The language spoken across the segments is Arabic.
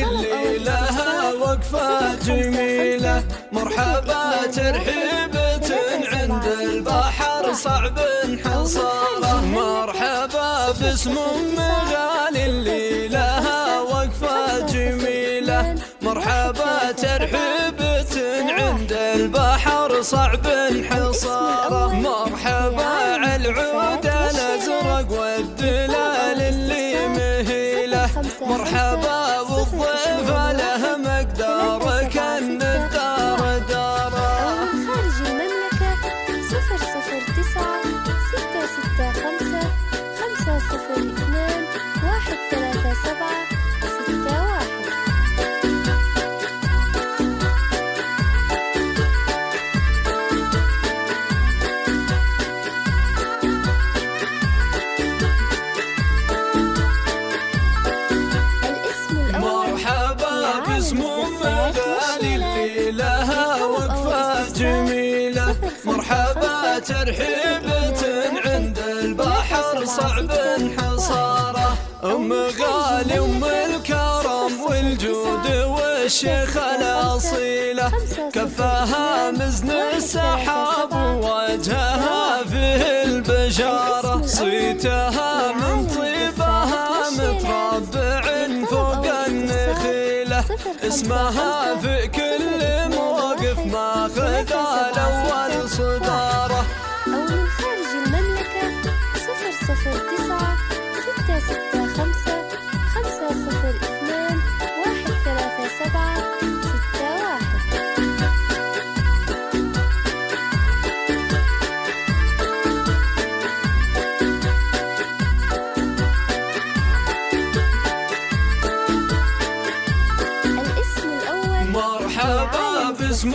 اللي لها وقفة جميلة، مرحبا ترحيبة عند البحر صعب حصاره، مرحبا باسم غالي اللي لها وقفة جميلة، مرحبا ترحيبة عند البحر صعب حصاره، مرحبا على العود الازرق والدلال اللي مهيله، مرحبا والضيف له مقدار كان الدار داره. أو من خارج المملكة 009 665 502 137 61. مرحبا باسم غالي اللي لها وقفة جميلة، مرحبا ترحيبة عند البحر صعب حصاره، غالي الكرم والجود والشيخ الأصيلة، كفاها مزن السحاب ووجهها فيه البشارة، صيتها من طيبها متربع فوق النخيلة، اسمها في كل موقف ماخذ الأول صدارة. أو من خارج المملكة 009 665 502 137 61. مرحبا باسم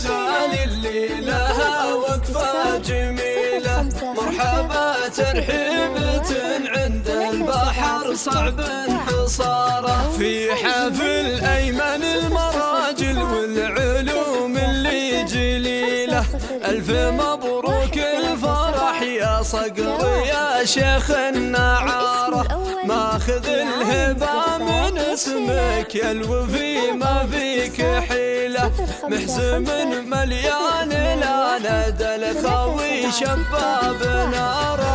غالي اللي لها وقفة جميلة، مرحبا ترحيبة عند البحر صعب حصاره، في حفل أيمن المراجل والعلوم اللي جليلة، ألف مبروك الفرح يا صقر يا شيخ النعارة، ماخذ الهبة من اسمك يا الوفي ما فيك حيلة، محزم مليان لا ندى الخوي شباب نار.